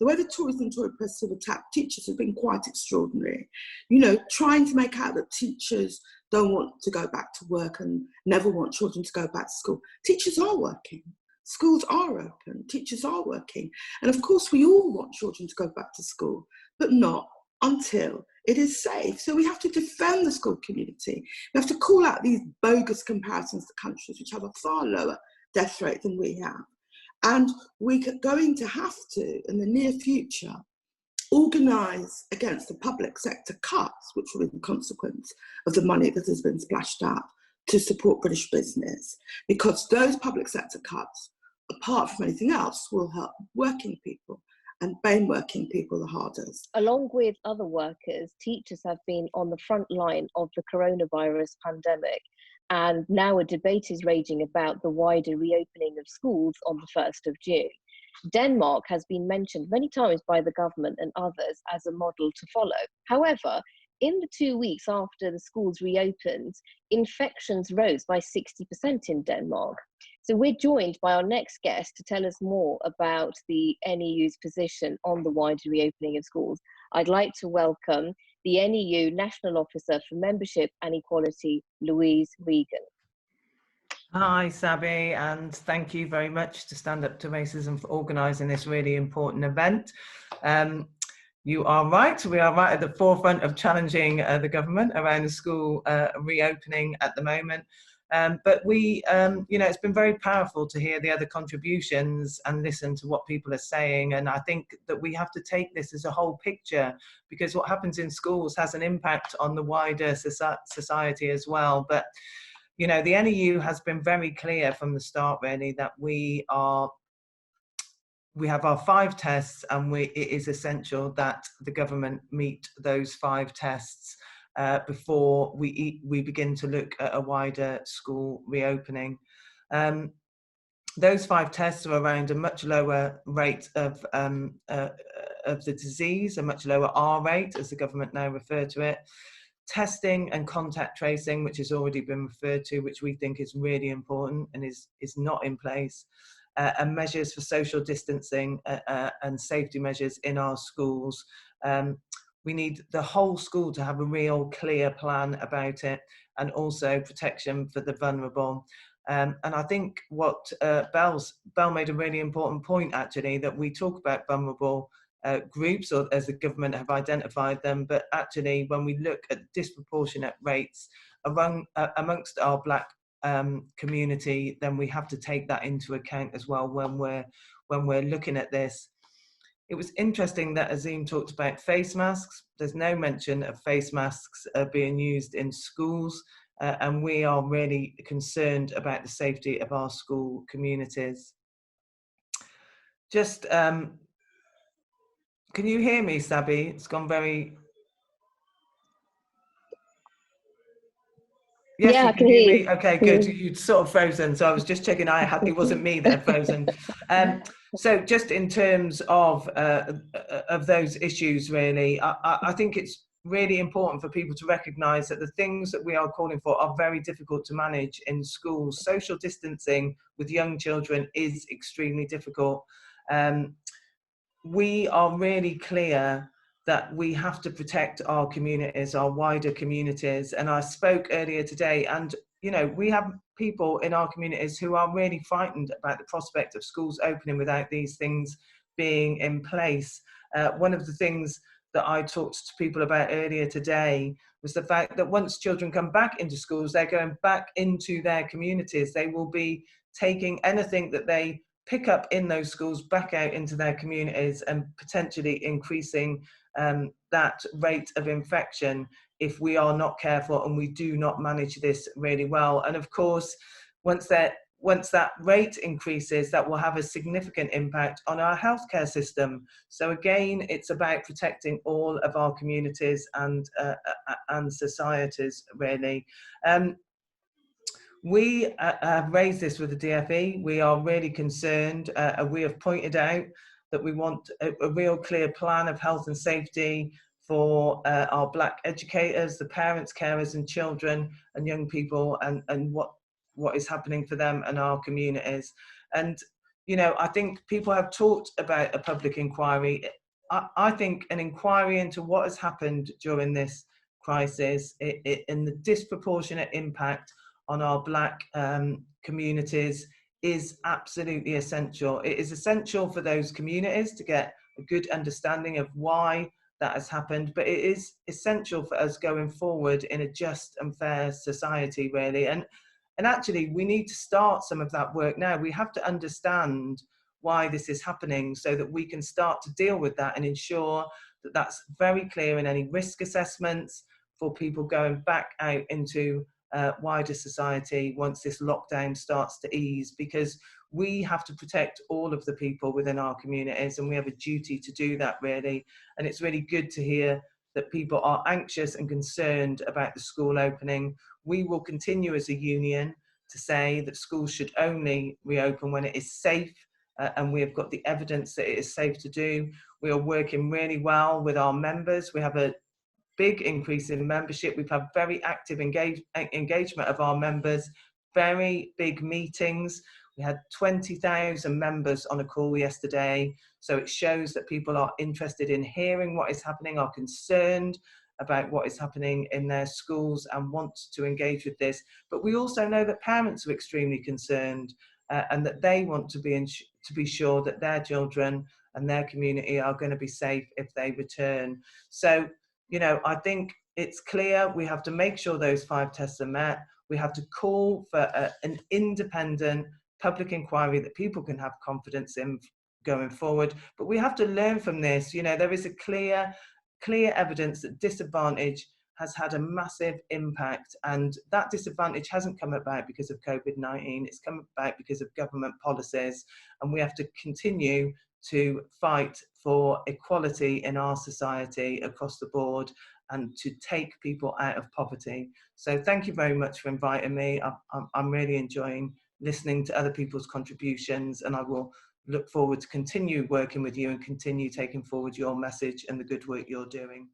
the way the Tories press have attacked teachers has been quite extraordinary. You know, trying to make out that teachers don't want to go back to work and never want children to go back to school. Teachers are working. Schools are open. Teachers are working. And of course, we all want children to go back to school, but not until it is safe. So we have to defend the school community. We have to call out these bogus comparisons to countries which have a far lower death rate than we have. And we're going to have to, in the near future, organise against the public sector cuts, which will be the consequence of the money that has been splashed out to support British business, because those public sector cuts, apart from anything else, will help working people, and blame working people the hardest. Along with other workers, teachers have been on the front line of the coronavirus pandemic, and now a debate is raging about the wider reopening of schools on the 1st of June. Denmark has been mentioned many times by the government and others as a model to follow. However, in the 2 weeks after the schools reopened, infections rose by 60% in Denmark. So we're joined by our next guest to tell us more about the NEU's position on the wider reopening of schools. I'd like to welcome the NEU National Officer for Membership and Equality, Louise Regan. Hi, Sabi, and thank you very much to Stand Up to Racism for organising this really important event. You are right, we are right at the forefront of challenging the government around the school reopening at the moment. But we, you know, it's been very powerful to hear the other contributions and listen to what people are saying. And I think that we have to take this as a whole picture, because what happens in schools has an impact on the wider society as well. But you know, the NEU has been very clear from the start, really, that we have our 5 tests, and it is essential that the government meet those 5 tests before we begin to look at a wider school reopening. Those 5 tests are around a much lower rate of the disease, a much lower R rate, as the government now refer to it. Testing and contact tracing, which has already been referred to, which we think is really important and is not in place, and measures for social distancing and safety measures in our schools. We need the whole school to have a real clear plan about it, and also protection for the vulnerable. And I think what Belle made a really important point, actually, that we talk about vulnerable groups, or as the government have identified them, but actually when we look at disproportionate rates amongst our Black community, then we have to take that into account as well when we're looking at this. It was interesting that Azim talked about face masks. There's no mention of face masks being used in schools, and we are really concerned about the safety of our school communities. Just can you hear me, Sabi? It's gone very... Yes, yeah, you I can hear me. Okay, good. You'd sort of frozen, so I was just checking it wasn't me that had frozen. So just in terms of those issues, really, I think it's really important for people to recognise that the things that we are calling for are very difficult to manage in schools. Social distancing with young children is extremely difficult. We are really clear that we have to protect our communities, our wider communities. And I spoke earlier today, and you know, we have people in our communities who are really frightened about the prospect of schools opening without these things being in place. One of the things that I talked to people about earlier today was the fact that once children come back into schools, they're going back into their communities. They will be taking anything that they pick up in those schools back out into their communities, and potentially increasing that rate of infection if we are not careful and we do not manage this really well. And of course, once that rate increases, that will have a significant impact on our healthcare system. So again, it's about protecting all of our communities and societies, really. We have raised this with the DFE. We are really concerned. We have pointed out that we want a real clear plan of health and safety for our Black educators, the parents, carers and children and young people, and what is happening for them and our communities. And you know, I think people have talked about a public inquiry. I think an inquiry into what has happened during this crisis and the disproportionate impact on our Black communities is absolutely essential. It is essential for those communities to get a good understanding of why that has happened, but it is essential for us going forward in a just and fair society, really. And actually, we need to start some of that work now. We have to understand why this is happening so that we can start to deal with that and ensure that that's very clear in any risk assessments for people going back out into wider society once this lockdown starts to ease, because we have to protect all of the people within our communities, and we have a duty to do that, really. And it's really good to hear that people are anxious and concerned about the school opening. We will continue as a union to say that schools should only reopen when it is safe, and we have got the evidence that it is safe to do. We are working really well with our members. We have a big increase in membership. We've had very active engagement of our members, very big meetings. We had 20,000 members on a call yesterday. So it shows that people are interested in hearing what is happening, are concerned about what is happening in their schools and want to engage with this. But we also know that parents are extremely concerned and that they want to be sure that their children and their community are going to be safe if they return. So, you know, I think it's clear we have to make sure those 5 tests are met. We have to call for an independent public inquiry that people can have confidence in going forward. But we have to learn from this. You know, there is a clear evidence that disadvantage has had a massive impact, and that disadvantage hasn't come about because of COVID-19. It's come about because of government policies, and we have to continue to fight for equality in our society across the board and to take people out of poverty. So thank you very much for inviting me. I'm really enjoying listening to other people's contributions, and I will look forward to continue working with you and continue taking forward your message and the good work you're doing.